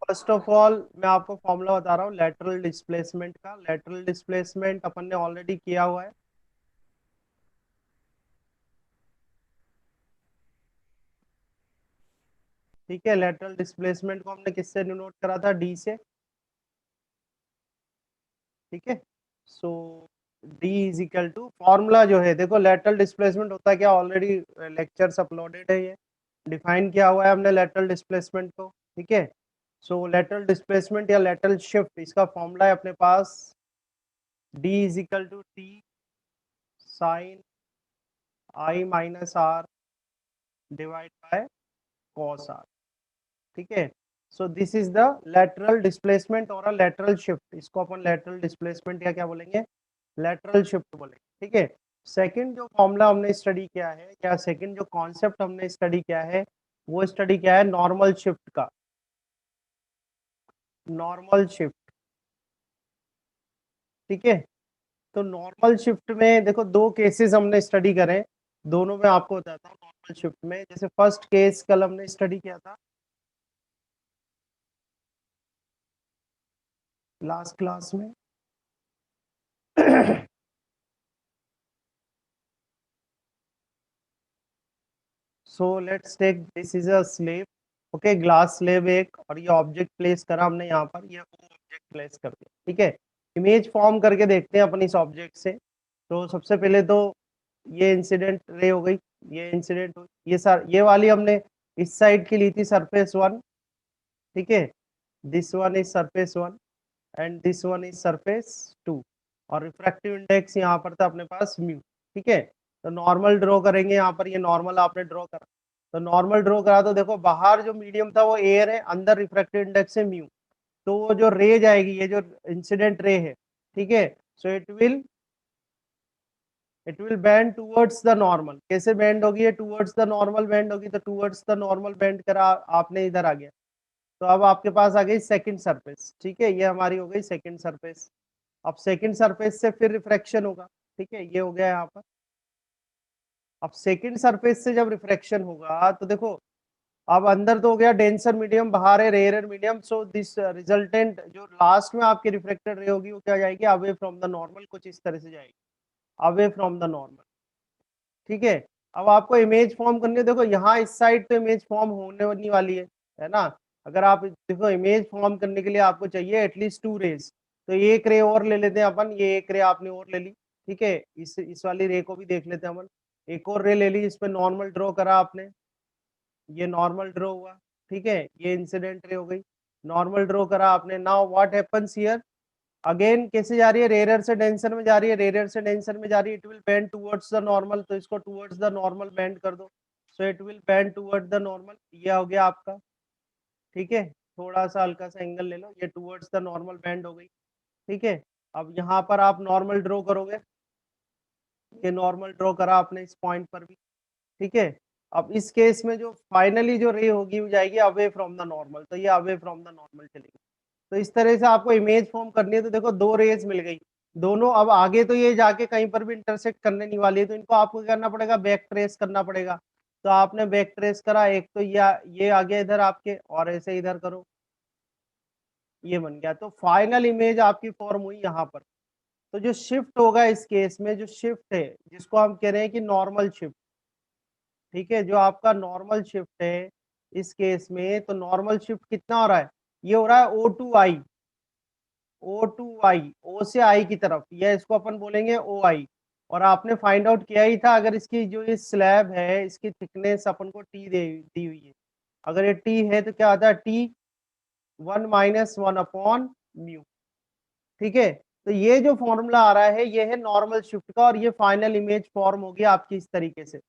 First of all मैं आपको formula बता रहा हूँ लेटरल डिस्प्लेसमेंट का। लेटरल डिस्प्लेसमेंट अपन ने ऑलरेडी किया हुआ है। ठीक है, लेटरल डिस्प्लेसमेंट को हमने किससे डिनोट करा था? डी से। ठीक है, so D is equal to formula जो है, देखो लेटरल डिस्प्लेसमेंट होता है क्या, ऑलरेडी लेक्चर्स अपलोडेड है, ये डिफाइन किया हुआ है हमने लेटरल डिस्प्लेसमेंट को। ठीक है, सो लेटरल डिस्प्लेसमेंट या लेटरल शिफ्ट, इसका फॉर्मूला है अपने पास D is equal to T sine I minus R divide by cos R. ठीक है, so this is the lateral displacement और अ लेटरल शिफ्ट। इसको अपन लेटरल डिस्प्लेसमेंट या क्या बोलेंगे, लेटरल शिफ्ट बोलेंगे। ठीक है, सेकंड जो फॉर्मूला हमने स्टडी किया है या सेकंड जो कॉन्सेप्ट हमने स्टडी किया है, वो स्टडी किया है नॉर्मल शिफ्ट का। Normal shift. ठीक है, तो नॉर्मल शिफ्ट में देखो दो केसेस हमने स्टडी करे, दोनों में आपको बताता हूँ। नॉर्मल शिफ्ट में जैसे फर्स्ट केस कल हमने स्टडी किया था लास्ट क्लास में। So let's take this is a slab. Okay, glass slab एक, और ये ऑब्जेक्ट प्लेस करा हमने यहाँ पर, ये ऑब्जेक्ट प्लेस कर दिया। ठीक है, इमेज फॉर्म करके देखते हैं अपन इस ऑब्जेक्ट से। तो सबसे पहले तो ये इंसिडेंट रे हो गई, ये इंसिडेंट हो, ये सर ये वाली हमने इस साइड की ली थी सरफेस वन। ठीक है, this one is surface one and this one is surface two, और रिफ्रैक्टिव इंडेक्स यहाँ पर था अपने पास म्यू। ठीक है, तो नॉर्मल ड्रॉ करेंगे यहाँ पर, ये नॉर्मल आपने ड्रॉ करा, तो नॉर्मल ड्रॉ करा तो देखो बाहर जो मीडियम था वो एयर है, अंदर रिफ्रैक्टिव इंडेक्स है म्यू। तो वो जो रे जाएगी, ये जो इंसिडेंट रे है, ठीक है, so it will bend towards the normal. कैसे बेंड होगी? ये टूवर्ड्स द नॉर्मल बेंड होगी, तो टूवर्ड्स द नॉर्मल बेंड करा आपने, इधर आ गया, तो अब आपके पास आ गई सेकंड सरफेस। ठीक है, ये हमारी हो गई सेकंड सरफेस। अब सेकंड सरफेस से फिर रिफ्रैक्शन होगा। ठीक है, ये हो गया यहाँ पर। अब सेकंड सरफेस से जब रिफ्रैक्शन होगा तो देखो, अब अंदर तो हो गया डेंसर मीडियम, बाहर है rare medium, so this resultant जो लास्ट में आपकी रिफ्लेक्टेड रे होगी वो क्या जाएगी? अवे फ्रॉम द नॉर्मल, कुछ इस तरह से जाएगी, अवे फ्रॉम द नॉर्मल। ठीक है, अब आपको इमेज फॉर्म करनी है, देखो यहाँ इस साइड तो इमेज फॉर्म होने वाली है ना। अगर आप देखो इमेज फॉर्म करने के लिए आपको चाहिए एटलीस्ट टू रेज, तो एक रे और ले लेते हैं अपन, ये एक रे आपने और ले ली। ठीक है, इस वाली रे को भी देख लेते हैं अपन। एक और रे ले ली, इस पे नॉर्मल ड्रॉ करा आपने, ये नॉर्मल ड्रॉ हुआ। ठीक है, ये इंसिडेंट रे हो गई, नॉर्मल ड्रॉ करा आपने। Now what happens here, again कैसे जा रही है? रेयर से डेंसर में जा रही है, रेयर से डेंसर में जा रही है, it will bend towards the normal, तो इसको टुवर्ड्स द नॉर्मल बेंड कर दो, so it will bend towards the normal. ये हो गया आपका। ठीक है, थोड़ा सा हल्का सा एंगल ले लो, ये टुवर्ड्स द नॉर्मल बेंड हो गई। ठीक है, अब यहाँ पर आप नॉर्मल ड्रॉ करोगे, ये नॉर्मल ड्रॉ करा आपने इस पॉइंट पर भी। ठीक है, अब इस केस में जो फाइनली जो रे होगी वो जाएगी अवे फ्रॉम द नॉर्मल, तो ये अवे फ्रॉम द नॉर्मल चलेगी। तो इस तरह से आपको इमेज फॉर्म करनी है, तो देखो दो रेज मिल गई दोनों। अब आगे तो ये जाके कहीं पर भी इंटरसेक्ट करने नहीं वाली है, तो इनको आपको क्या करना पड़ेगा? बैक ट्रेस करना पड़ेगा। तो आपने बैक ट्रेस करा, एक तो ये आ गया इधर आपके, और ऐसे इधर करो, ये बन गया। तो फाइनल इमेज आपकी फॉर्म हुई यहाँ पर। तो जो शिफ्ट होगा इस केस में, जो शिफ्ट है जिसको हम कह रहे हैं कि नॉर्मल शिफ्ट। ठीक है, जो आपका नॉर्मल शिफ्ट है इस केस में, तो नॉर्मल शिफ्ट कितना हो रहा है? ये हो रहा है ओ टू आई, ओ टू आई, ओ से आई की तरफ, या इसको अपन बोलेंगे ओ आई। और आपने फाइंड आउट किया ही था, अगर इसकी जो ये स्लैब है इसकी थिकनेस अपन को टी दी हुई है, अगर ये टी है तो क्या आता है? T one minus one upon mu. ठीक है, तो ये जो फॉर्मूला आ रहा है ये है नॉर्मल शिफ्ट का, और ये फाइनल इमेज फॉर्म होगी आपकी इस तरीके से।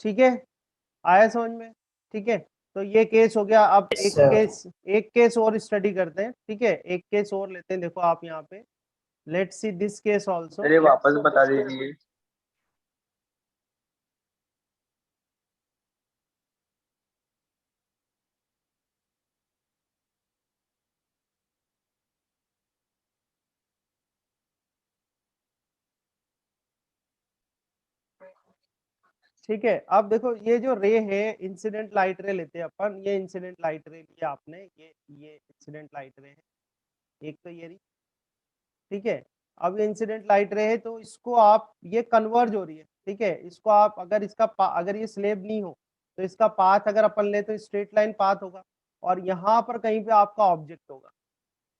ठीक है, आया समझ में? ठीक है, तो ये केस हो गया। अब यस सर। एक केस और स्टडी करते हैं। ठीक है, एक केस और लेते हैं, देखो आप यहाँ पे, let's see this case also. चलिए वापस बता दीजिए। ठीक है। अब देखो ये जो रे है इंसिडेंट लाइट रे लेते हैं अपन, ये इंसिडेंट लाइट रे लिया आपने, ये इंसिडेंट लाइट रे है, एक तो ये रही, ठीक है। अब ये इंसिडेंट लाइट रे है तो इसको आप, ये कन्वर्ज हो रही है, ठीक है। इसको आप अगर अगर ये स्लेब नहीं हो तो इसका पाथ अगर अपन ले तो स्ट्रेट लाइन पाथ होगा, और यहाँ पर कहीं पे आपका ऑब्जेक्ट होगा।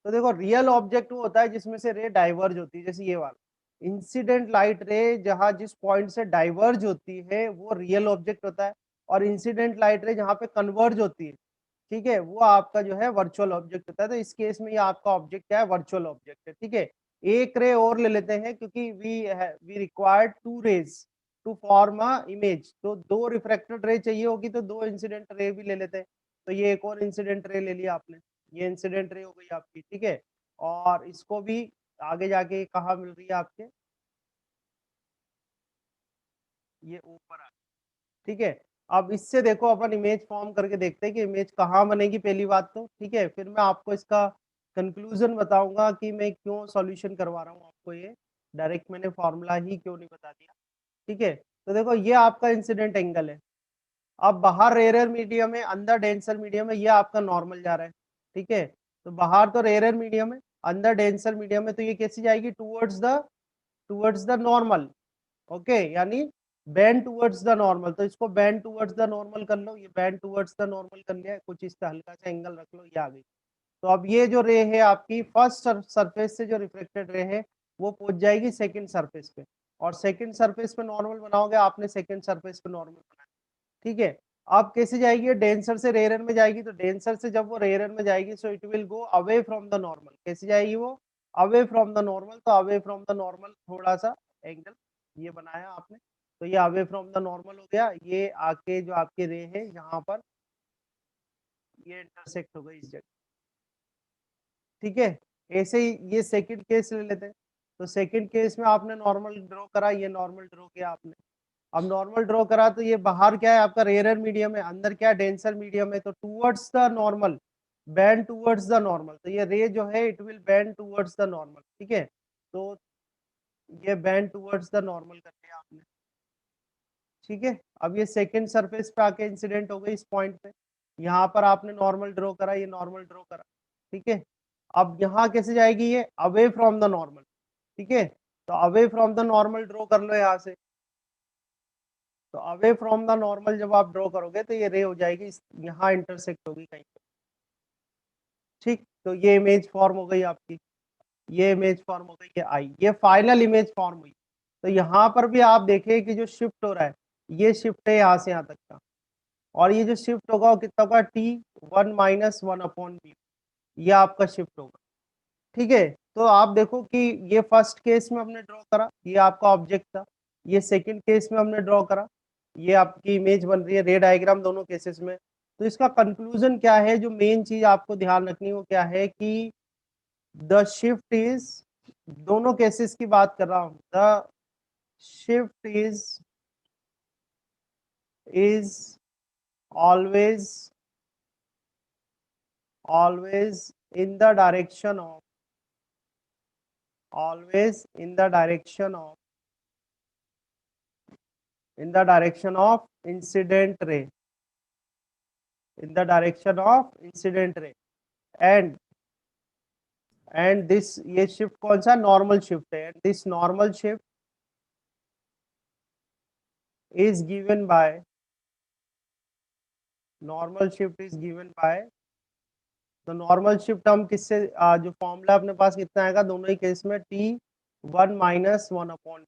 तो देखो रियल ऑब्जेक्ट वो होता है जिसमें से रे डाइवर्ज होती है, जैसे ये वाला इंसिडेंट लाइट रे जहां जिस पॉइंट से डाइवर्ज होती है वो रियल ऑब्जेक्ट होता है, और इंसिडेंट लाइट रे जहां पे कन्वर्ज होती है, ठीक है, वो आपका जो है वर्चुअल ऑब्जेक्ट होता है। तो इस केस में ये आपका ऑब्जेक्ट क्या है, वर्चुअल ऑब्जेक्ट है, ठीक है। एक रे और ले लेते हैं क्योंकि we required to rays to form a image, तो दो रिफ्रैक्टेड रे चाहिए होगी तो दो इंसिडेंट रे भी ले लेते हैं। तो ये एक और इंसिडेंट रे ले लिया आपने, ये इंसिडेंट रे हो गई आपकी, ठीक है। और इसको भी आगे जाके कहाँ मिल रही है आपके, ये ऊपर आ, ठीक है। अब इससे देखो अपन इमेज फॉर्म करके देखते हैं कि इमेज कहाँ बनेगी, पहली बात तो, ठीक है। फिर मैं आपको इसका कंक्लूजन बताऊंगा कि मैं क्यों सॉल्यूशन करवा रहा हूँ आपको, ये डायरेक्ट मैंने फॉर्मूला ही क्यों नहीं बता दिया, ठीक है। तो देखो ये आपका इंसिडेंट एंगल है। अब बाहर रेयर मीडियम है, अंदर डेंसर मीडियम है, ये आपका नॉर्मल जा रहा है, ठीक है। तो बाहर तो रेयर मीडियम है, अंदर डेंसर मीडियम है, तो ये कैसी जाएगी, टूवर्ड्स द नॉर्मल, ओके, यानी बैंड टूवर्ड्स द नॉर्मल। तो इसको बैंड टूवर्ड्स द नॉर्मल कर लो, ये बैंड टूवर्ड्स द नॉर्मल कर लिया है, कुछ इसका हल्का सा एंगल रख लो, ये आ गई। तो अब ये जो रे है आपकी फर्स्ट सरफेस से जो रिफ्लेक्टेड रे है वो पहुंच जाएगी सेकंड सरफेस पे, और सेकंड सरफेस पे नॉर्मल बनाओगे, आपने सेकंड सरफेस पे नॉर्मल बनाया, ठीक है। अब कैसे जाएगी, डेंसर से रेयर में जाएगी, तो डेंसर से जब वो रेयर में जाएगी so it will go away from the normal, कैसे जाएगी वो, अवे फ्रॉम द नॉर्मल। तो अवे फ्रॉम द नॉर्मल थोड़ा सा एंगल ये बनाया आपने, तो ये अवे फ्रॉम द नॉर्मल हो गया, ये आके जो आपके रे है यहाँ पर ये इंटरसेक्ट हो गई इस जगह, ठीक है। ऐसे ही ये सेकंड केस ले लेते हैं। तो सेकंड केस में आपने नॉर्मल ड्रॉ करा, ये नॉर्मल ड्रॉ किया आपने। अब नॉर्मल ड्रॉ करा तो ये बाहर क्या है आपका रेयर मीडियम है, अंदर क्या है डेंसर मीडियम है, तो towards the normal, band towards the normal, तो ये रे जो है it will band towards the normal, ठीक है। तो ये बैंड टूवर्ड्स द नॉर्मल कर लिया आपने, ठीक है। अब ये सेकंड सरफेस पे आके इंसिडेंट हो गई इस पॉइंट पे, यहाँ पर आपने नॉर्मल ड्रॉ करा, ये नॉर्मल ड्रॉ करा, ठीक है। अब यहाँ कैसे जाएगी, ये अवे फ्रॉम द नॉर्मल, ठीक है। तो away from the normal draw कर लो यहाँ से। तो अवे फ्रॉम द नॉर्मल जब आप ड्रॉ करोगे तो ये रे हो जाएगी यहाँ इंटरसेक्ट होगी कहीं पे, ठीक। तो ये इमेज फॉर्म हो गई आपकी, ये इमेज फॉर्म हो गई, ये आई, ये फाइनल इमेज फॉर्म हुई। तो यहाँ पर भी आप देखें कि जो शिफ्ट हो रहा है ये शिफ्ट है यहाँ से यहाँ तक का, और ये जो शिफ्ट होगा वो कितना होगा, T1 - 1/b, ये आपका शिफ्ट होगा, ठीक है। तो आप देखो कि ये फर्स्ट केस में हमने ड्रॉ करा, ये आपका ऑब्जेक्ट था, ये सेकंड केस में हमने ड्रॉ करा, ये आपकी इमेज बन रही है, रे डायग्राम दोनों केसेस में। तो इसका कंक्लूजन क्या है, जो मेन चीज आपको ध्यान रखनी है वो क्या है कि द शिफ्ट इज, दोनों केसेस की बात कर रहा हूं, the shift is always always in the direction of, always in the direction of, in the direction of incident ray, in the direction of incident ray, and this ये shift कौन सा normal shift है, this normal shift is given by, normal shift is given by, तो normal shift हम किससे जो formula अपने पास कितना आएगा दोनों ही केस में, T1 - 1/,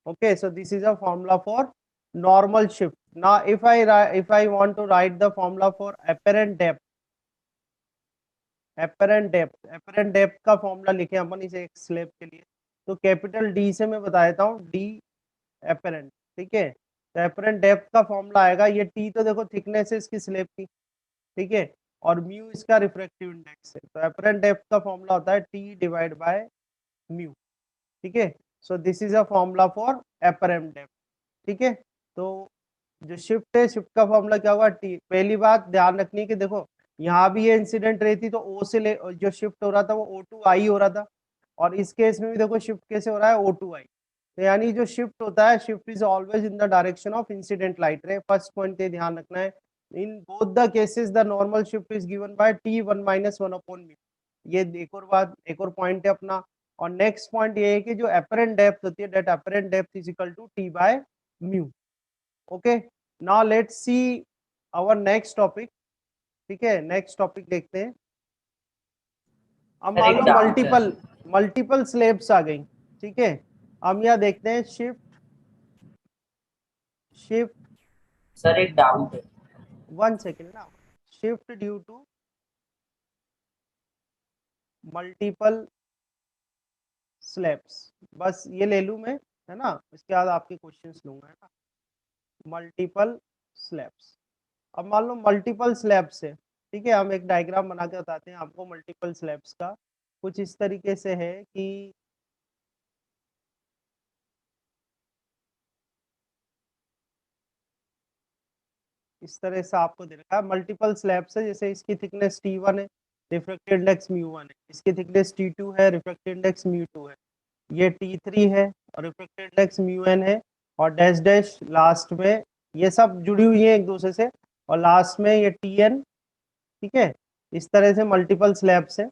okay, so this is a formula for normal shift. Now if I want to write the formula for apparent depth, apparent depth का फॉर्मूला लिखे अपन इसे एक स्लैब के लिए, तो कैपिटल डी से मैं बता देता हूँ, डी apparent, ठीक है। तो apparent depth का फॉर्मूला आएगा, ये टी तो देखो थिकनेस है इसकी स्लैब की, ठीक है, और म्यू इसका रिफ्रैक्टिव इंडेक्स है। तो apparent depth का फॉर्मूला होता है टी डिवाइड बाय म्यू, ठीक है। So this is a formula for apparent depth, ठीक है। तो जो शिफ्ट है, शिफ्ट का फॉर्मूला क्या होगा, टी। पहली बात ध्यान रखनी कि देखो यहाँ भी ये इंसिडेंट रही थी तो ओ से ले जो शिफ्ट हो रहा था वो O2I हो रहा था, और इस केस में भी देखो शिफ्ट कैसे हो रहा है, O2I, तो यानी जो शिफ्ट होता है, shift is always in the direction of incident light रे। फर्स्ट पॉइंट ये ध्यान रखना है। इन both the cases the normal shift is given by T1 - 1 upon mu. ये एक और बात, एक और पॉइंट है अपना। और नेक्स्ट पॉइंट ये है कि जो अपरेंट डेप्थ होती है, that apparent depth is equal to T by mu. Okay, now let's see our next topic. ठीक है, नेक्स्ट टॉपिक देखते हैं। अब सर मान एक लो डाउट है। मल्टीपल स्लैब्स आ गई। ठीक है, हम यहाँ देखते हैं शिफ्ट सर एक डाउट है। 1 सेकेंड ना। Shift due to multiple slabs, बस ये ले लूं मैं, है ना। इसके बाद आपके क्वेश्चंस लूंगा, है ना। Multiple slabs. अब मान लो मल्टीपल स्लैब्स है। ठीक है, हम एक डायग्राम बना के बताते हैं आपको मल्टीपल स्लैब्स का। कुछ इस तरीके से है कि इस तरह से आपको दे रखा है मल्टीपल स्लैब्स है। जैसे इसकी थिकनेस T1 है, रिफ्रैक्टिव इंडेक्स μ1 है। इसकी थिकनेस T2 है, रिफ्रैक्टिव इंडेक्स μ2 है। ये T3 है और रिफ्रैक्टिव इंडेक्स μn है। और डैश डैश लास्ट में, ये सब जुड़ी हुई है एक दूसरे से। और लास्ट में ये Tn। ठीक है, इस तरह से मल्टीपल स्लैब्स है।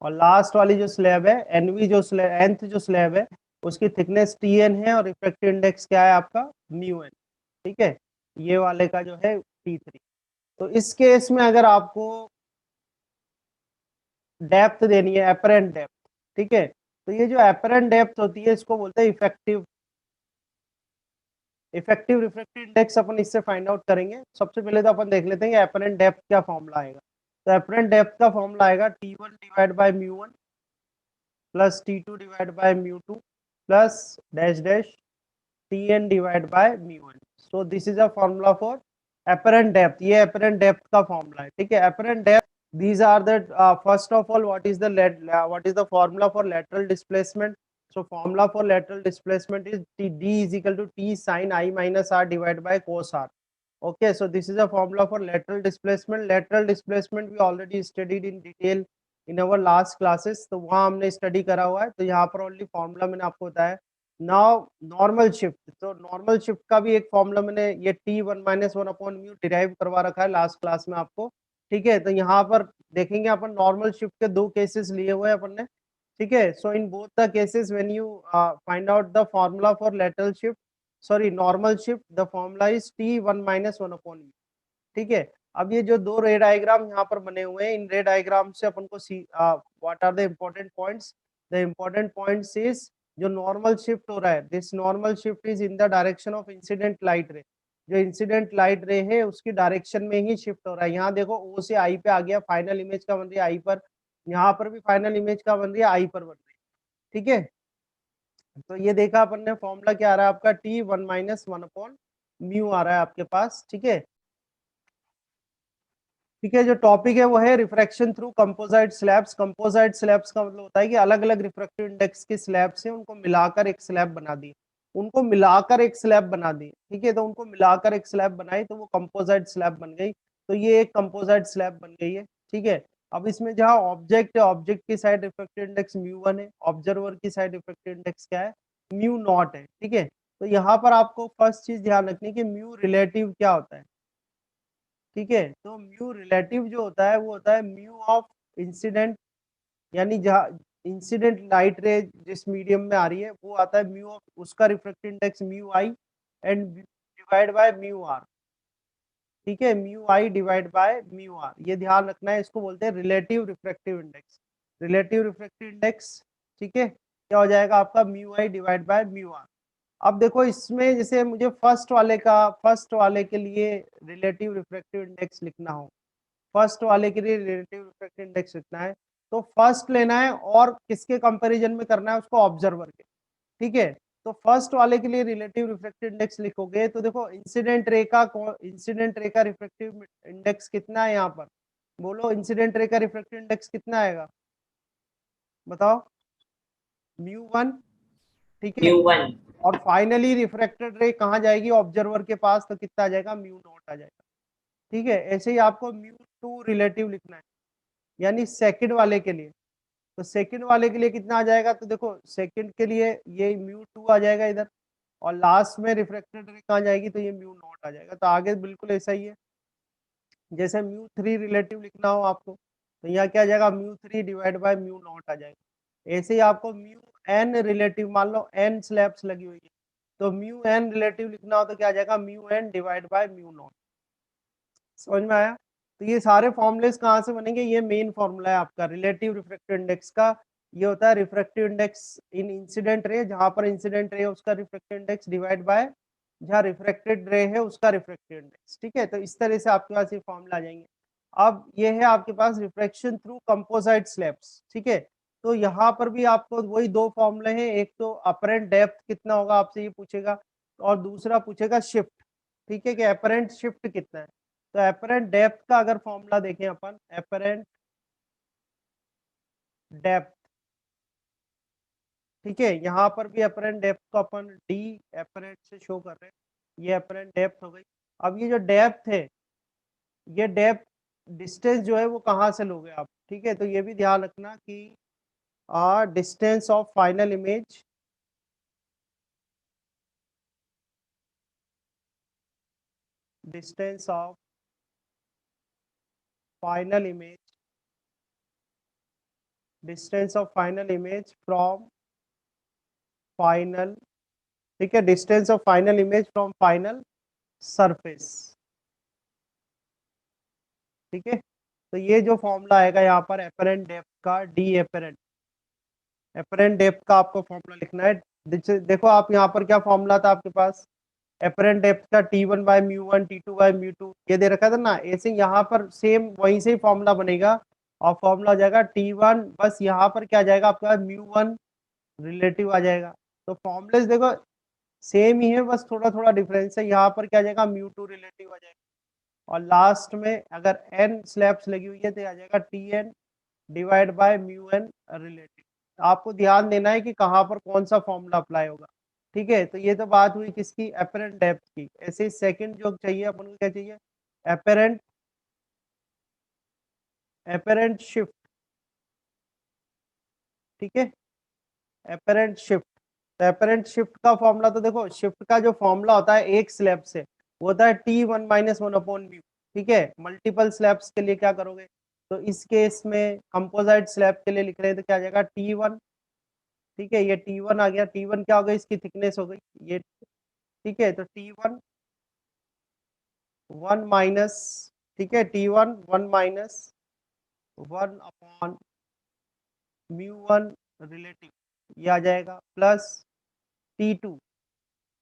और लास्ट वाली जो स्लैब है Nv, जो nth जो स्लैब है, उसकी थिकनेस Tn है और रिफ्रैक्टिव इंडेक्स क्या है आपका μn। ठीक है, ये वाले का जो है T3। तो इस केस में अगर आपको डेप्थ देनी है, एपरेंट डेप्थ, ठीक है, तो ये जो एपरेंट डेप्थ होती है इसको बोलते हैं इफेक्टिव रिफ्रैक्टिव इंडेक्स। अपन इससे फाइंड आउट करेंगे। सबसे पहले तो अपन देख लेते हैं कि एपरेंट डेप्थ क्या फॉर्मूला आएगा। तो एपरेंट डेप्थ का फॉर्मूला आएगा T1 divide by μ1 plus T2 divide by μ2 plus dash dash Tn divide by μ1। So this is a formula for apparent depth। ये apparent depth का फॉर्मूला है। ठीक है, apparent depth, these are the first of all, what is the formula for lateral displacement? So formula for lateral displacement is d is equal to T sin I minus R divided by cos R. Okay, so this is a formula for lateral displacement. Lateral displacement we already studied in detail in our last classes, तो वहाँ हमने study करा हुआ है। तो यहाँ पर only formula मैंने आपको बताया। नाउ नॉर्मल शिफ्ट, तो नॉर्मल शिफ्ट का भी एक फॉर्मूला मैंने ये T1 - 1 अपॉन म्यू डिराइव करवा रखा है लास्ट क्लास में आपको। ठीक है, तो यहाँ पर देखेंगे अपन नॉर्मल शिफ्ट के दो केसेस लिए हुए हैं अपन ने। ठीक है, so in both the cases when you find out the formula for lateral shift, sorry normal shift, the formula is T1 - 1 upon mu. ठीक है, अब ये जो दो रे डायग्राम यहाँ पर बने हुए हैं, इन रे डायग्राम से अपन को what are the important points. The important points is जो नॉर्मल शिफ्ट हो रहा है, this normal shift is in the direction of incident light ray. जो इंसिडेंट लाइट रे है उसकी डायरेक्शन में ही शिफ्ट हो रहा है। यहाँ देखो O से I पे आ गया, फाइनल इमेज का बन रही है I पर। यहाँ पर भी फाइनल इमेज का बन रही है I पर बन रही है। ठीक है, तो ये देखा अपन ने फॉर्मूला क्या आ रहा है आपका T1 - 1 अपॉन म्यू आ रहा है आपके पास। ठीक है, ठीक है, जो टॉपिक है वो है refraction through composite slabs. Composite slabs का मतलब होता है कि अलग अलग रिफ्रैक्टिव इंडेक्स की स्लैब से उनको मिलाकर एक स्लैब बना दी, उनको मिलाकर एक स्लैब बना दी। ठीक है, तो उनको मिलाकर एक स्लैब बनाई तो वो कंपोजिट स्लैब बन गई। तो ये एक कंपोजिट स्लैब बन गई है। ठीक है, अब इसमें जहाँ ऑब्जेक्ट है, ऑब्जेक्ट की साइड रिफ्रैक्टिव इंडेक्स μ1 है, ऑब्जर्वर की साइड रिफ्रैक्टिव इंडेक्स क्या है, μ0 है। ठीक है, तो यहाँ पर आपको फर्स्ट चीज ध्यान रखनी है कि म्यू रिलेटिव क्या होता है। ठीक है, तो म्यू रिलेटिव जो होता है वो होता है म्यू ऑफ इंसिडेंट, यानी जहाँ इंसिडेंट लाइट रे जिस मीडियम में आ रही है वो आता है म्यू ऑफ उसका refractive index mu I and divide by mu R. ठीक है, mu I divide by mu R, ये ध्यान रखना है। इसको बोलते हैं relative refractive index. Relative refractive index, ठीक है, क्या हो जाएगा आपका mu I divide by mu R. अब देखो इसमें जैसे मुझे फर्स्ट वाले के लिए रिलेटिव रिफ्रैक्टिव इंडेक्स लिखना हो, फर्स्ट वाले के लिए रिलेटिव रिफ्रैक्टिव इंडेक्स लिखना है, तो फर्स्ट लेना है और किसके कंपैरिजन में करना है उसको, ऑब्जर्वर के। ठीक है, तो फर्स्ट वाले के लिए रिलेटिव रिफ्रैक्टिव इंडेक्स लिखोगे तो देखो इंसिडेंट रे का रिफ्रैक्टिव इंडेक्स कितना है यहाँ पर, बोलो इंसिडेंट रे का रिफ्रैक्टिव इंडेक्स कितना आएगा, बताओ, μ1। ठीक है, μ1। और फाइनली रिफ्रैक्टेड रे कहाँ जाएगी, ऑब्जर्वर के पास, तो कितना आ जाएगा, μ0 आ जाएगा। ठीक है, ऐसे ही आपको μ2 रिलेटिव लिखना है, यानी सेकंड वाले के लिए। तो सेकंड वाले के लिए कितना आ जाएगा, तो देखो सेकंड के लिए ये μ2 आ जाएगा इधर, और लास्ट में रिफ्रैक्टेड रे कहाँ जाएगी, तो ये μ0 आ जाएगा। तो आगे बिल्कुल ऐसा ही है, जैसे μ3 रिलेटिव लिखना हो आपको, तो यहाँ क्या आ जाएगा, μ3 डिवाइड बाय μ0 आ जाएगा। ऐसे ही आपको μn रिलेटिव, मान लो n स्लैब्स लगी हुई है, तो μn रिलेटिव लिखना हो तो क्या आ जाएगा, μn डिवाइड बाय μ0। समझ में आया। तो ये सारे फॉर्मूलेस कहाँ से बनेंगे, ये मेन फॉर्मूला है आपका रिलेटिव रिफ्रैक्टिव इंडेक्स का। ये होता है रिफ्रैक्टिव इंडेक्स इन इंसिडेंट रे, जहां पर इंसिडेंट रे है उसका रिफ्रैक्टिव इंडेक्स डिवाइड बाय जहाँ रिफ्रैक्टेड रे है उसका रिफ्रैक्टिव इंडेक्स। ठीक है, तो इस तरह से आपके पास ये फॉर्मूला आ जाएंगे। अब ये है आपके पास रिफ्रैक्शन थ्रू कंपोजिट स्लैब्स। ठीक है, तो यहाँ पर भी आपको वही दो फॉर्मूले हैं, एक तो अपरेंट डेप्थ कितना होगा आपसे ये पूछेगा, और दूसरा पूछेगा शिफ्ट। ठीक है, कि अपरेंट शिफ्ट कितना है। तो एपरेंट डेप्थ का अगर फॉर्मूला देखें अपन, एपरेंट डेप्थ, ठीक है, यहाँ पर भी एपरेंट डेप्थ को अपन डी एपरेंट से शो कर रहे हैं, ये एपरेंट डेप्थ हो गई। अब ये जो डेप्थ है, ये डेप्थ डिस्टेंस जो है वो कहाँ से लोगे आप। ठीक है, तो ये भी ध्यान रखना कि distance of final image, distance of final image, distance of final image from final, ठीक है, distance of final image from final surface. ठीक है, तो ये जो फॉर्मूला आएगा यहाँ पर एपरेंट डेप्थ का, डी एपरेंट, एपरेंट डेप्थ का आपको फॉर्मूला लिखना है। देखो आप यहाँ पर क्या फॉर्मूला था आपके पास, एपरेंट डेप्थ का T1 बाय μ1, T2 बाय μ2, ये दे रखा था ना। ऐसे यहाँ पर सेम वहीं से ही फॉर्मूला बनेगा, और फॉर्मूला हो जाएगा T1, बस यहाँ पर क्या आ जाएगा आपके पास μ1 रिलेटिव आ जाएगा। तो फॉर्मूलेस देखो सेम ही है, बस थोड़ा थोड़ा डिफरेंस है। यहाँ पर क्या आ जाएगा, μ2 रिलेटिव आ जाएगा, और लास्ट में अगर n स्लैब्स लगी हुई है तो आ जाएगा Tn divide by μn relative. आपको ध्यान देना है कि कहाँ पर कौन सा फॉर्मूला अप्लाई होगा। ठीक है, तो ये तो बात हुई किसकी, एपरेंट डेप्थ की। ऐसे सेकंड जो चाहिए अपन को क्या चाहिए, एपरेंट, एपरेंट शिफ्ट। ठीक है, एपरेंट शिफ्ट, तो एपरेंट शिफ्ट का फॉर्मूला तो देखो, शिफ्ट का जो फॉर्मूला होता है एक स्लैब से, वो होता है T1 माइनस 1/μ। ठीक है, मल्टीपल स्लैब्स के लिए क्या करोगे, तो इस केस में कंपोजिट स्लैब के लिए लिख रहे हैं तो क्या आ जाएगा T1। ठीक है, ये T1 आ गया, T1 क्या हो गई, इसकी थिकनेस हो गई ये। ठीक है, तो T1 1 माइनस, ठीक है, T1 1 माइनस 1/μ1 रिलेटिव, ये आ जाएगा, प्लस T2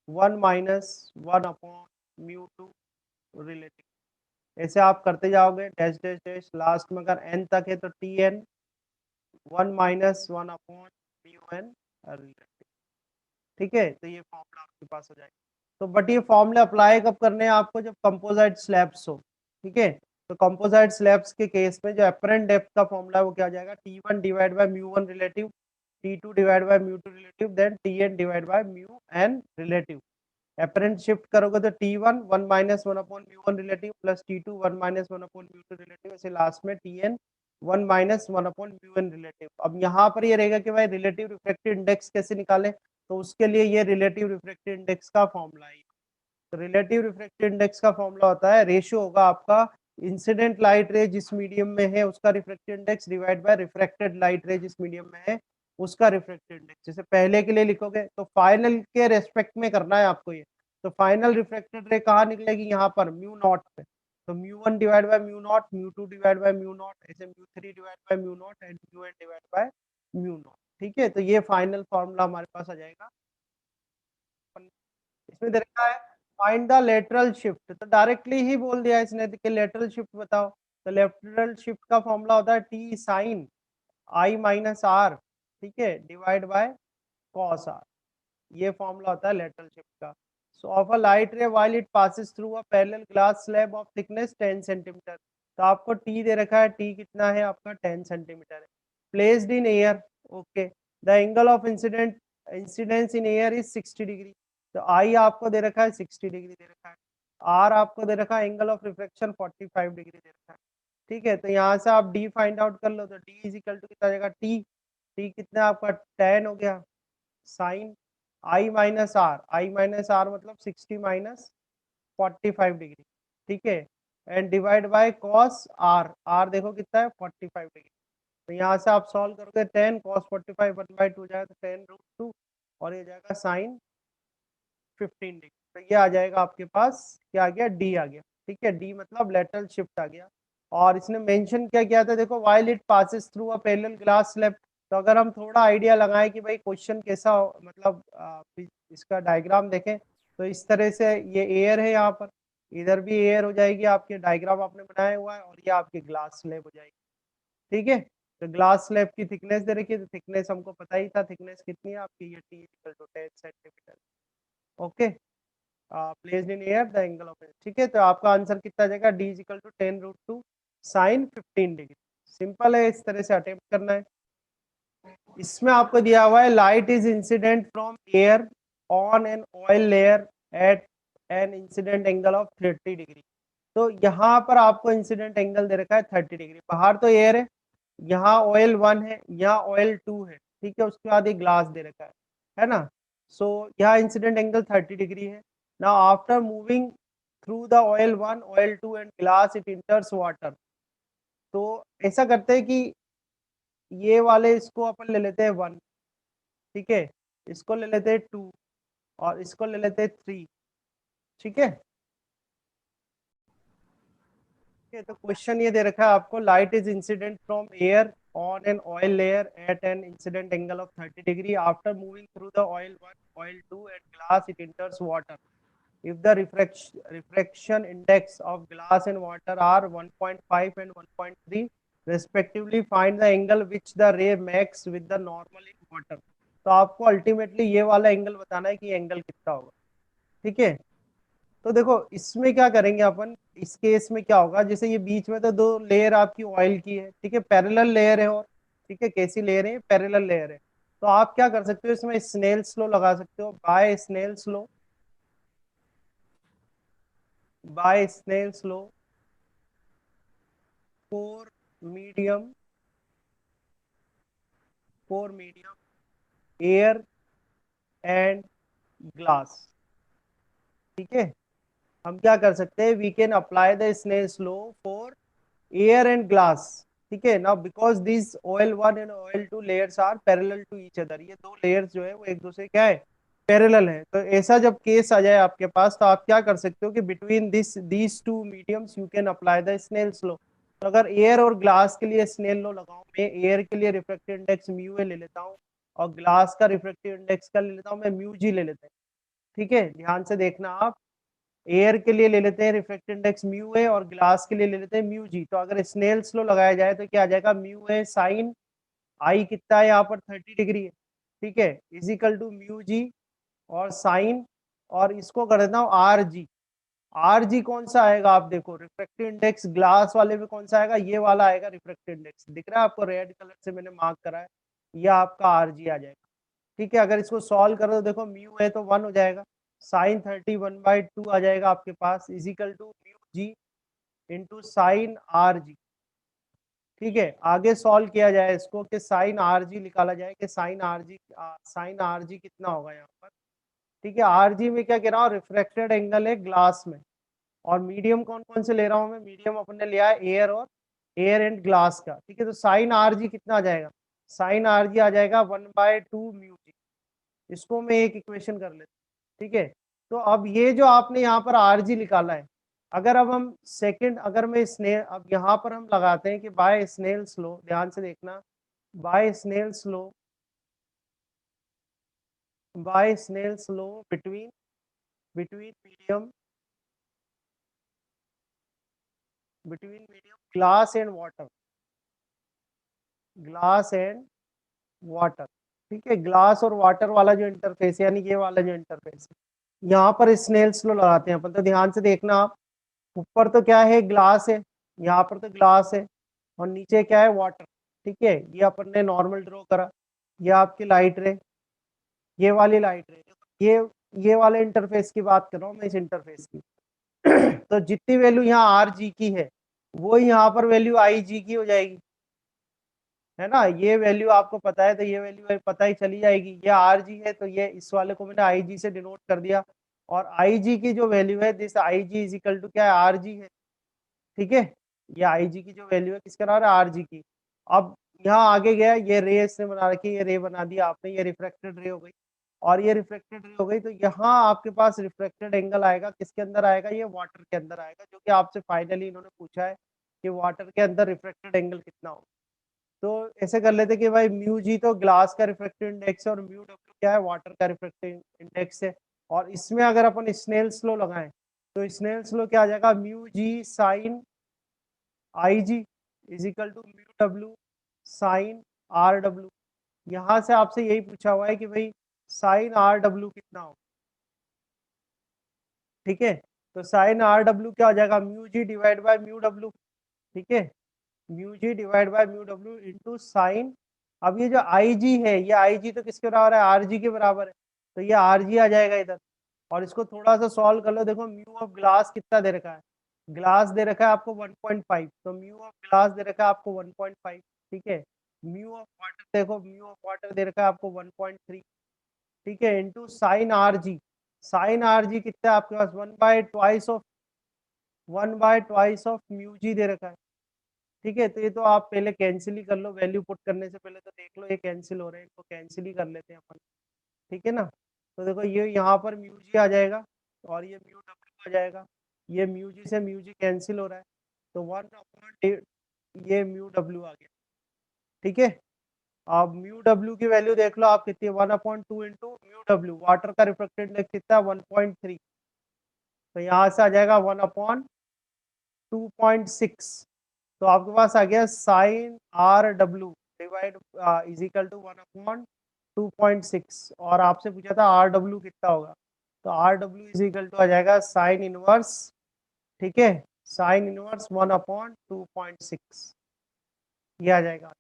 1 माइनस 1/μ2 रिलेटिव। ऐसे आप करते जाओगे, डैश डैश डैश, लास्ट में अगर n तक है तो Tn 1 माइनस 1/μn रिलेटिव। ठीक है, तो ये फॉर्मूला आपके पास हो जाएगा। तो बट ये फॉर्मूला अप्लाई कब करने हैं आपको, जब कंपोजिट स्लैब्स हो। ठीक है, तो कंपोजिट स्लैब्स के केस में जो एपरेंट डेप्थ का फॉर्मूला है वो क्या हो जाएगा, T1 divide by μ1 relative, T2 divide by μ2 relative, then Tn divide by μn relative. Apparent shift करोगे तो T1 1 minus 1/μ1 relative, plus T2 1 minus 1/μ2 relative, ऐसे लास्ट में Tn 1 माइनस 1/μn रिलेटिव। अब यहाँ पर ये रहेगा कि भाई रिलेटिव रिफ्रैक्टिव इंडेक्स कैसे निकालें, तो उसके लिए ये रिलेटिव रिफ्रैक्टिव इंडेक्स का फॉर्मूला है। तो रिलेटिव रिफ्रैक्टिव इंडेक्स का फॉर्मूला होता है, रेशियो होगा आपका इंसिडेंट लाइट रे जिस मीडियम में है उसका refractive index divide by refracted light रे जिस मीडियम में है उसका रिफ्रैक्टिव इंडेक्स। जैसे पहले के लिए लिखोगे तो फाइनल के रेस्पेक्ट में करना है आपको ये, तो फाइनल रिफ्रैक्टेड रे कहाँ निकलेगी, यहाँ पर μ0 पे, तो μ1 डिवाइड बाय μ0, μ2 डिवाइड बाय μ0, ऐसे μ3 divide by μ0 and μn divide by μ0। ठीक है, तो ये फाइनल फॉर्मूला हमारे पास आ जाएगा। इसमें दे रखा है फाइंड द लेटरल शिफ्ट, तो डायरेक्टली ही बोल दिया इसने कि लेटरल शिफ्ट बताओ। तो लेटरल शिफ्ट का फॉर्मूला होता है T sine I minus R, ठीक है, डिवाइड बाय कॉस आर। ये फॉर्मूला होता है लेटरल शिफ्ट का। So of a light ray while it passes through a parallel glass slab of thickness 10 centimetre, तो आपको टी दे रखा है, टी कितना है आपका 10 सेंटीमीटर है, placed in air. Okay, the angle of incident incidence in air is 60 degree, तो आई आपको दे रखा है 60 डिग्री दे रखा है, आर आपको दे रखा है एंगल ऑफ रिफ्लेक्शन 45 डिग्री दे रखा है। ठीक है, तो यहाँ से आप डी फाइंड आउट कर लो, तो डी इज इक्वल टू कितना आ जाएगा, टी टी कितना आपका 10 हो गया, साइन आई माइनस आर मतलब 60 माइनस 45 डिग्री, ठीक है, and divide by cos R देखो कितना है 45 डिग्री। तो यहाँ से आप सॉल्व करोगे 10 cos 45 1/2 जाएगा तो 10√2 और ये जाएगा साइन 15 डिग्री। तो ये आ जाएगा आपके पास, क्या आ गया, डी आ गया, ठीक है, डी मतलब लेटरल शिफ्ट आ गया। और इसने मेंशन क्या किया था, देखो while it passes through a parallel glass slab. तो अगर हम थोड़ा आइडिया लगाएं कि भाई क्वेश्चन कैसा मतलब इसका डायग्राम देखें, तो इस तरह से ये एयर है, यहाँ पर इधर भी एयर हो जाएगी, आपके डायग्राम आपने बनाया हुआ है, और ये आपकी ग्लास स्लैब हो जाएगी, ठीक है। तो ग्लास स्लैब की थिकनेस दे रखी है, तो थिकनेस हमको पता ही था, थिकनेस कितनी है आपकी, ये T equal to 10 centimetre, okay, placed in air the angle of, ठीक है। तो आपका आंसर कितना आ जाएगा, D is equal to 10√2 sine 15 degree. Simple है, इस तरह से अटेम्प्ट करना है। इसमें आपको दिया हुआ है light is incident from air on an oil layer at an incident angle of 30 degree. तो यहाँ पर आपको इंसिडेंट एंगल दे रखा है 30 डिग्री, बाहर तो एयर है, यहाँ ऑयल 1 है, यहाँ ऑयल 2 है, ठीक है, उसके बाद एक ग्लास दे रखा है ना। सो यहाँ इंसिडेंट एंगल 30 डिग्री है। Now after moving through the oil 1 oil 2 and glass it enters water. तो ऐसा करते हैं कि ये वाले इसको अपन ले लेते हैं 1, ठीक है, इसको ले लेते हैं 2 और इसको ले लेते हैं 3, ठीक है। तो क्वेश्चन ये दे रखा है आपको, light is incident from air on an oil layer at an incident angle of 30 degree after moving through the oil 1 oil 2 and glass it enters water. if the refraction index of glass and water are 1.5 and 1.3 respectively, find the angle which the ray makes with the normal in water। तो आपको ultimately ये वाला angle बताना है कि angle कितना होगा, ठीक है। तो देखो इसमें क्या करेंगे अपन, इस केस में क्या होगा, जैसे ये बीच में तो दो लेयर आपकी ऑयल की है, ठीक है, पैरेलल लेयर है, और ठीक है, कैसी लेयर है, पैरेलल लेयर है। तो आप क्या कर सकते हो, इसमें स्नेल स्लो लगा सकते हो, by Snell's law, by Snell's law for medium air and glass, ठीक है। हम क्या कर सकते हैं, we can apply the Snell's law for air and glass, ठीक है। Now because this oil 1 and oil 2 layers are parallel to each other, ये दो लेयर्स जो है वो एक दूसरे क्या है, पैरेलल है। तो ऐसा जब केस आ जाए आपके पास, तो आप क्या कर सकते हो कि between these two mediums you can apply the Snell's law. तो अगर एयर और ग्लास के लिए स्नेल लॉ लगाऊं, मैं एयर के लिए रिफ्रैक्टिव इंडेक्स म्यू ए ले लेता हूँ, और ग्लास का रिफ्रैक्टिव इंडेक्स का ले लेता हूँ मैं म्यू जी ले लेते हैं, ठीक है। ध्यान से देखना आप, एयर के लिए ले लेते हैं रिफ्रैक्टिव इंडेक्स म्यू ए और ग्लास के लिए ले लेते हैं म्यू जी। तो अगर स्नेल्स लॉ लगाया जाए तो क्या आ जाएगा, म्यू ए साइन आई कितना है यहाँ पर 30 डिग्री है, ठीक है, इज इक्वल टू म्यू जी और साइन, और इसको कर देता हूँ आर जी। आर जी कौन सा आएगा, आप देखो रिफ्रैक्टिव इंडेक्स ग्लास वाले में कौन सा आएगा, ये वाला आएगा रिफ्रैक्टिव इंडेक्स, दिख रहा है आपको, रेड कलर से मैंने मार्क करा है, ये आपका आर जी आ जाएगा, ठीक है। अगर इसको सॉल्व करो तो देखो म्यू है तो 1 हो जाएगा, साइन 31/2 आ जाएगा आपके पास, is equal to mu G into sine R G, ठीक है। आगे सॉल्व किया जाए इसको कि साइन आर जी निकाला जाए कि साइन आर जी कितना होगा यहाँ पर, ठीक है। आर जी में क्या कह रहा हूँ, रिफ्रैक्टेड एंगल है ग्लास में, और मीडियम कौन कौन से ले रहा हूँ मैं, मीडियम अपन ने लिया है एयर और एयर एंड ग्लास का, ठीक है। तो साइन आर जी कितना आ जाएगा, साइन आर जी आ जाएगा 1/2 म्यू जी। इसको मैं एक इक्वेशन कर लेता हूँ, ठीक है। तो अब ये जो आपने यहाँ पर आर जी निकाला है, अगर अब हम सेकंड, अगर मैं स्नेल, अब यहाँ पर हम लगाते हैं कि बाय स्नेल स्लो, ध्यान से देखना, by Snell's law, by Snell's law between between medium glass and water, glass and water, ठीक है। ग्लास और वाटर वाला जो इंटरफेस है, यानी ये वाला जो इंटरफेस है, यहाँ पर स्नेल स्लो लगाते हैं अपन। तो ध्यान से देखना आप, ऊपर तो क्या है, ग्लास है, यहाँ पर तो ग्लास है, और नीचे क्या है, वाटर, ठीक है। ये अपन ने नॉर्मल ड्रॉ करा, ये आपकी लाइट रे, ये वाली लाइट रे, ये वाले इंटरफेस की बात कर रहा हूँ मैं, इस इंटरफेस की। तो जितनी वैल्यू यहाँ आर जी की है, वो यहाँ पर वैल्यू आई जी की हो जाएगी, है ना, ये वैल्यू आपको पता है तो ये वैल्यू पता ही चली जाएगी। ये आर जी है तो ये इस वाले को मैंने आई जी से डिनोट कर दिया, और आई जी की जो वैल्यू है this I G is equal to क्या है, आर जी है। ठीक है, ये आई जी की जो वैल्यू है किसके बराबर है, आर जी की। अब यहाँ आगे गया, ये रे इसने बना रखी, ये रे बना दिया आपने, ये रिफ्रेक्टेड रे हो गई, और ये रिफ्लेक्टेड रे हो गई। तो यहाँ आपके पास रिफ्लेक्टेड एंगल आएगा, किसके अंदर आएगा, ये वाटर के अंदर आएगा, जो कि आपसे फाइनली इन्होंने पूछा है कि वाटर के अंदर रिफ्लेक्टेड एंगल कितना होगा। तो ऐसे कर लेते कि भाई म्यू जी तो ग्लास का रिफ्रेक्टिव इंडेक्स है, और म्यू डब्ल्यू क्या है, वाटर का रिफ्रेक्टिव इंडेक्स है। और इसमें अगर अपन स्नेल्स लॉ लगाएं तो स्नेल्स लॉ क्या आ जाएगा, mu G sine I G is equal to mu W sine R W. यहाँ से आपसे यही पूछा हुआ है कि भाई साइन आर डब्ल्यू कितना हो। ठीक है, तो साइन आर डब्ल्यू क्या हो जाएगा, mu G divide by mu W. ठीक है, mu G divide by mu W into sine. अब ये जो आई जी है, ये आई जी तो किसके बराबर है, आर जी के बराबर है, तो ये आर जी आ जाएगा इधर। और इसको थोड़ा सा सॉल्व कर लो, देखो म्यू ऑफ ग्लास कितना दे रखा है, ग्लास दे रखा है आपको 1.5, तो म्यू ऑफ ग्लास दे रखा है आपको 1.5। ठीक है, म्यू ऑफ वाटर देखो, म्यू ऑफ वाटर दे रखा है आपको 1.3। ठीक है, into sine R G, sine R G कितना है आपके पास, 1/2 ऑफ म्यू जी दे रखा है। ठीक है, तो ये तो आप पहले कैंसिल ही कर लो, वैल्यू पुट करने से पहले तो देख लो ये कैंसिल हो रहे हैं, इनको कैंसिल ही कर लेते हैं अपन। ठीक है ना, तो देखो ये यहाँ पर म्यू जी आ जाएगा, और ये म्यू डब्ल्यू आ जाएगा, ये म्यू जी से म्यू जी कैंसिल हो रहा है, तो 1/, ये म्यू डब्ल्यू आ गया। ठीक है, अब म्यू डब्ल्यू की वैल्यू देख लो आप कितनी है, 1/2 इंटू म्यू डब्ल्यू, वाटर का रिफ्लेक्टेड इंडेक्स कितना है 1.3, तो यहाँ से आ जाएगा 1/2.6। तो आपके पास आ गया sine R W divide is equal to 1/2.6, और आपसे पूछा था आर डब्ल्यू कितना होगा, तो R W is equal to आ जाएगा साइन इनवर्स। ठीक है, साइन इनवर्स 1/2.6, ये आ जाएगा।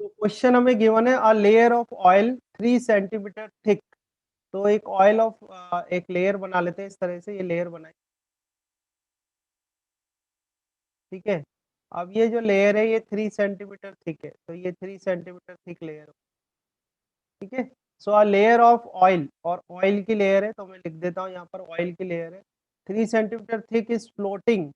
तो क्वेश्चन हमें गिवन है a layer of oil 3 centimetre thick. तो एक ऑयल ऑफ एक लेयर बना लेते हैं, इस तरह से ये लेयर बनाई। ठीक है, अब ये जो लेयर है ये 3 सेंटीमीटर थिक है, तो ये 3 सेंटीमीटर थिक लेयर। ठीक है, सो अ लेयर ऑफ ऑयल, और ऑयल की लेयर है तो मैं लिख देता हूँ यहाँ पर ऑयल की लेयर है, 3 centimetre thick is floating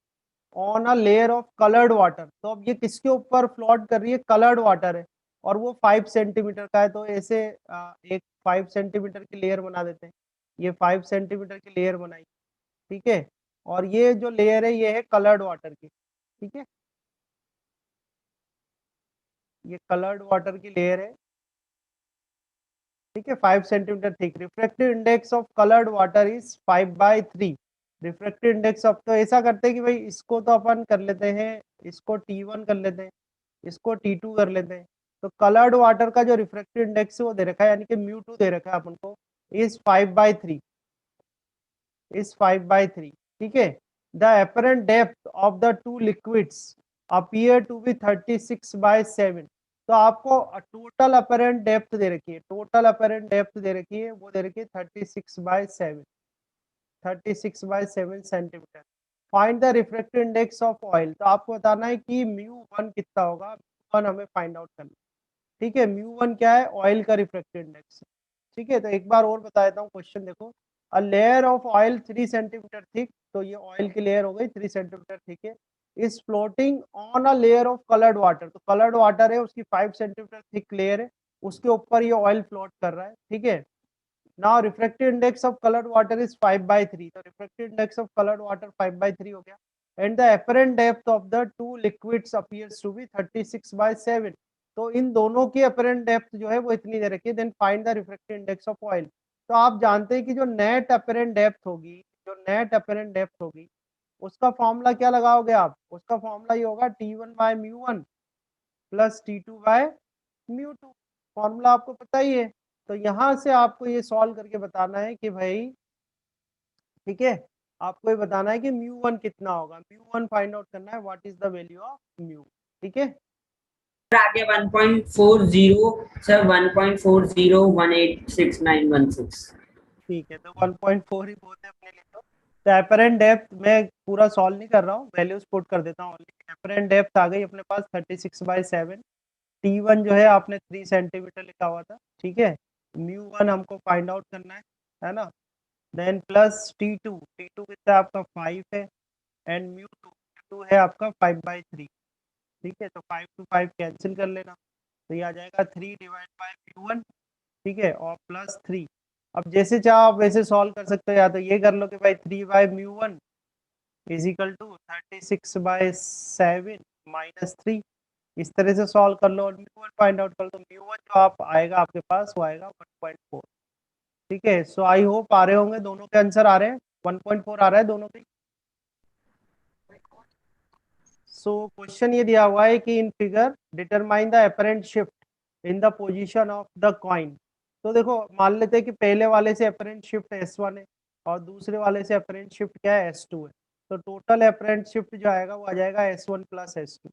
on a layer of coloured water. तो अब ये किसके ऊपर फ्लोट कर रही है, कलर्ड वाटर है, और वो 5 सेंटीमीटर का है, तो ऐसे एक 5 सेंटीमीटर की लेयर बना देते हैं, ये 5 सेंटीमीटर की लेयर बनाई। ठीक है, और ये जो लेयर है ये है कलर्ड वाटर की। ठीक है, ये कलर्ड वाटर की लेयर है। ठीक है, 5 centimetre thick, refractive index of coloured water is 5/3। Refractive index of, तो ऐसा करते हैं कि भाई इसको तो अपन कर लेते हैं, इसको T1 कर लेते हैं, इसको T2 कर लेते हैं। तो कलर्ड वाटर का जो रिफ्रैक्टिव इंडेक्स है वो दे रखा है, यानी कि μ2 दे रखा है अपन को, इज 5/3, इज 5/3। ठीक है, the apparent depth of the two liquids appear to be 36/7। तो आपको टोटल अपरेंट डेप्थ दे रखी है, टोटल अपरेंट डेप्थ दे रखी है, वो दे रखी है 36/7, 36/7 centimetre. Find the refractive index of oil, तो आपको बताना है कि μ1 कितना होगा, μ1 हमें फाइंड आउट करना। ठीक है, μ1 क्या है, ऑयल का रिफ्रैक्टिव इंडेक्स। ठीक है, तो एक बार और बता देता हूँ क्वेश्चन देखो, a layer of oil 3 centimetre thick, तो ये ऑयल की लेयर हो गई 3 सेंटीमीटर थिक है, is floating on a layer of coloured water. तो कलर्ड वाटर है, उसकी 5 सेंटीमीटर थिक लेयर है, उसके ऊपर ये ऑयल फ्लोट कर रहा है। ठीक है, now refractive index of coloured water is 5/3, तो refractive index of coloured water 5/3 हो गया, and the apparent depth of the two liquids appears to be 36/7। तो इन दोनों की apparent डेप्थ जो है वो इतनी दे रखी है, then find the refractive index of oil. तो आप जानते हैं कि जो नेट apparent डेप्थ होगी, जो नेट apparent डेप्थ होगी, उसका फॉर्मूला क्या लगाओगे आप, उसका फॉर्मूला ये होगा T1/μ1 प्लस T2/μ2, फॉर्मूला आपको पता ही है। तो यहाँ से आपको ये सॉल्व करके बताना है कि भाई, ठीक है, आपको ये बताना है कि μ1 कितना होगा, μ1 फाइंड आउट करना है, what is the value of mu. ठीक है, आगे 1.40 सर 1.40186916। ठीक है, तो 1.4 ही बहुत है अपने लिए तो। तो एपरेंट डेप्थ मैं पूरा सॉल्व नहीं कर रहा हूँ, वैल्यूज पुट कर देता हूँ। एपरेंट डेप्थ आ गई अपने पास 36/7। T1 जो है आपने 3 सेंटीमीटर लिखा हुआ था, ठीक है। μ1 हमको फाइंड आउट करना है ना। देन प्लस T2 कितना है आपका 5 है, एंड μ2 है आपका 5/3, ठीक है। तो 5 to 5 कैंसिल कर लेना, तो ये आ जाएगा 3 डिवाइड बाय μ1, ठीक है, और प्लस 3। अब जैसे चाहो आप वैसे सॉल्व कर सकते हो, या तो ये कर लो कि भाई 3/μ1 इज इक्वल टू 36/7 -3, इस तरह से सॉल्व कर लो और μ1 फाइंड आउट कर लो। तो μ1 जो आप आएगा आपके पास वो आएगा 1.4, ठीक है। सो आई होप आ रहे होंगे, दोनों के आंसर आ रहे हैं, 1.4 आ रहा है दोनों के। सो क्वेश्चन ये दिया हुआ है कि in figure determine the apparent shift in the position of the coin. तो देखो मान लेते हैं कि पहले वाले से एपरेंट शिफ्ट S1 है और दूसरे वाले से एपरेंट शिफ्ट क्या है, S2 है। तो टोटल एपरेंट शिफ्ट जो आएगा वो आ जाएगा S1 प्लस S2,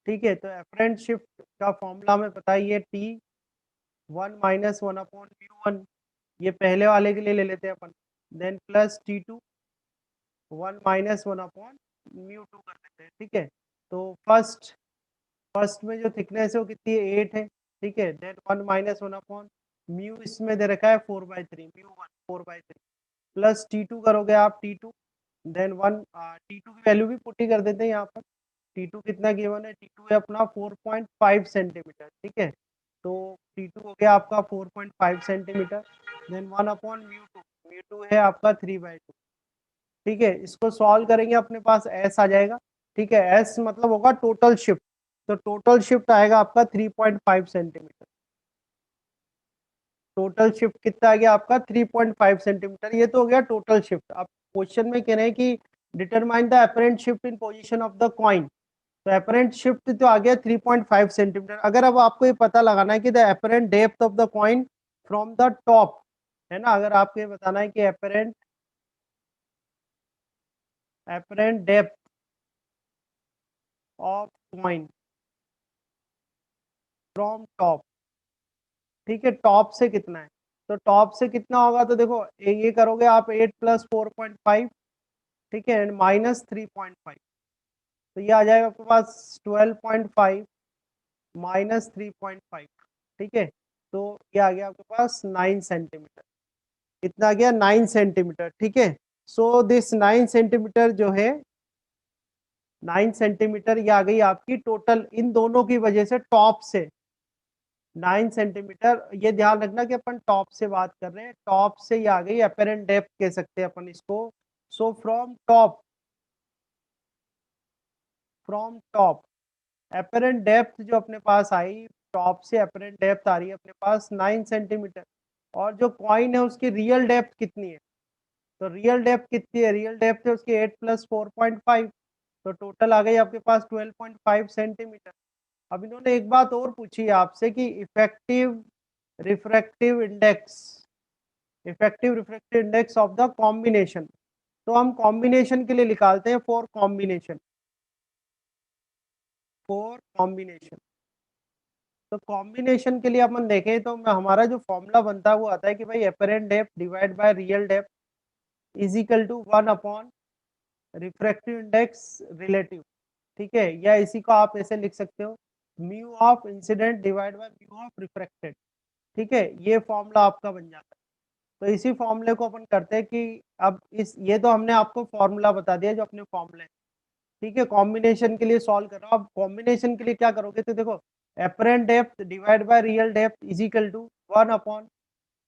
ठीक है। तो एपरेंट शिफ्ट का फॉर्मूला हमें पता ही है, T1 - 1/μ1, ये पहले वाले के लिए ले लेते हैं अपन। देन प्लस T2 1 - 1/μ2 कर देते हैं, ठीक है। तो फर्स्ट में जो थिकनेस है वो कितनी है, 8 है, ठीक है। देन 1 - 1/μ इसमें दे रखा है 4/3, μ1 4/3, प्लस T2 करोगे आप, T2 देन 1, T2 की वैल्यू भी पुट ही कर देते हैं यहाँ पर। T2 कितना गिवन है, T2 है अपना 4.5 सेंटीमीटर, ठीक है। तो T2 हो गया आपका 4.5 सेंटीमीटर, देन 1/μ2, μ2 है आपका 3/2, ठीक है। इसको सॉल्व करेंगे अपने पास S आ जाएगा, ठीक है। S मतलब होगा टोटल शिफ्ट, तो टोटल शिफ्ट आएगा आपका 3.5 सेंटीमीटर। टोटल शिफ्ट कितना आ गया आपका 3.5 सेंटीमीटर, ये तो हो गया टोटल शिफ्ट। अब क्वेश्चन में कह रहे हैं कि determine the apparent shift in position of the coin. तो एपरेंट शिफ्ट तो आ गया 3.5 सेंटीमीटर। अगर अब आपको ये पता लगाना है कि the apparent depth of the coin from the top, है ना, अगर आपको ये बताना है कि apparent depth of coin from top, ठीक है, टॉप से कितना है। तो टॉप से कितना होगा, तो देखो ये करोगे आप 8 + 4.5, ठीक है, एंड -3.5, तो ये आ जाएगा आपके पास 12.5 -3.5, ठीक है। तो ये आ गया आपके पास 9 सेंटीमीटर। कितना आ गया, 9 सेंटीमीटर, ठीक है। सो दिस 9 सेंटीमीटर जो है, 9 सेंटीमीटर ये आ गई आपकी टोटल इन दोनों की वजह से टॉप से 9 सेंटीमीटर। ये ध्यान रखना कि अपन टॉप से बात कर रहे हैं, टॉप से ये आ गई अपेरेंट डेप्थ कह सकते हैं अपन इसको। So from top apparent depth जो अपने पास आई, टॉप से अपेरेंट डेप्थ आ रही है अपने पास 9 सेंटीमीटर। और जो कॉइन है उसकी रियल डेप्थ कितनी है, तो रियल डेप्थ कितनी है, रियल डेप्थ है उसकी 8 + 4.5, तो टोटल आ गई आपके पास 12.5 सेंटीमीटर। अब इन्होंने एक बात और पूछी है आपसे कि effective refractive index of the combination. तो हम कॉम्बिनेशन के लिए निकालते हैं फॉर कॉम्बिनेशन। तो कॉम्बिनेशन के लिए अपन देखें तो हमारा जो फॉर्मूला बनता है वो आता है कि भाई apparent depth divide by real depth is equal to 1 refractive index relative, ठीक है। या इसी को आप ऐसे लिख सकते हो, mu of incident divide by mu of refracted, ठीक है। ये फॉर्मूला आपका बन जाता है। तो इसी फॉर्मूले को अपन करते हैं कि अब इस ये तो हमने आपको फॉर्मूला बता दिया जो अपने फॉर्मूले, ठीक है। कॉम्बिनेशन के लिए सॉल्व कर रहा हूँ। अब कॉम्बिनेशन के लिए क्या करोगे, तो देखो apparent depth divide by real depth is equal to 1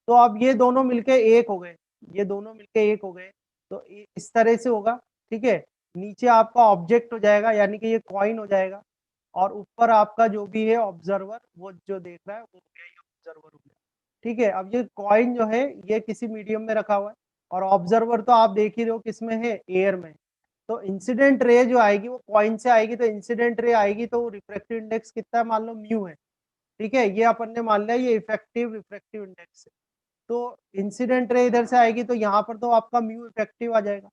तो अब ये दोनों मिलके एक हो गए, ये दोनों मिलके एक हो गए, तो इस तरह से होगा, ठीक है। नीचे आपका ऑब्जेक्ट हो जाएगा यानी कि ये कॉइन हो जाएगा, और ऊपर आपका जो भी है ऑब्जर्वर, वो जो देख रहा है वो हो गया, ये ऑब्जर्वर हो गया, ठीक है। अब ये कॉइन जो है ये किसी मीडियम में रखा हुआ है, और ऑब्जर्वर तो आप देख ही रहे हो किसमें है, एयर में। तो इंसिडेंट रे जो आएगी वो कॉइन से आएगी, तो इंसिडेंट रे आएगी तो रिफ्रैक्टिव इंडेक्स कितना है, मान लो म्यू है, ठीक है। ये अपन ने मान लिया ये इफेक्टिव रिफ्रैक्टिव इंडेक्स है। तो इंसिडेंट रे इधर से आएगी तो यहाँ पर तो आपका म्यू इफेक्टिव आ जाएगा,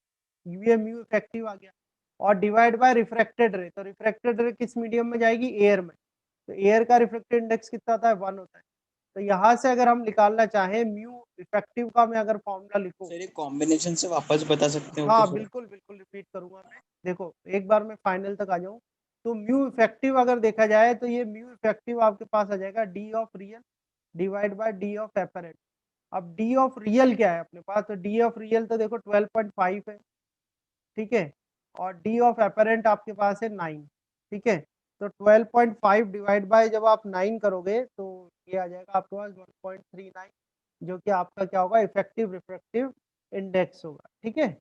ये म्यू इफेक्टिव आ गया, और डिवाइड बाय रिफ्रैक्टेड रे, तो रिफ्रैक्टेड रे किस मीडियम में जाएगी, एयर में। तो एयर का रिफ्रैक्टिव इंडेक्स कितना होता है, 1 होता है। तो यहाँ से अगर हम निकालना चाहें म्यू इफेक्टिव का मैं अगर फॉर्मूला लिखूं, सर ये कॉम्बिनेशन से वापस बता सकते हो हाँ क्या? बिल्कुल बिल्कुल रिपीट करूंगा मैं। देखो एक बार मैं फाइनल तक आ जाऊं, तो म्यू इफेक्टिव अगर देखा जाए तो ये म्यू इफेक्टिव आपके पास आ जाएगा D of real divide by D of apparent. अब डी ऑफ रियल क्या है अपने पास, तो डी ऑफ रियल तो देखो 12.5 है, ठीक है, और डी ऑफ एपरेंट आपके पास है 9, ठीक है। तो 12.5 डिवाइड बाय जब आप 9 करोगे तो ये आ जाएगा आपके पास 1.39, जो कि आपका क्या होगा इफेक्टिव रिफ्रैक्टिव इंडेक्स होगा, ठीक है।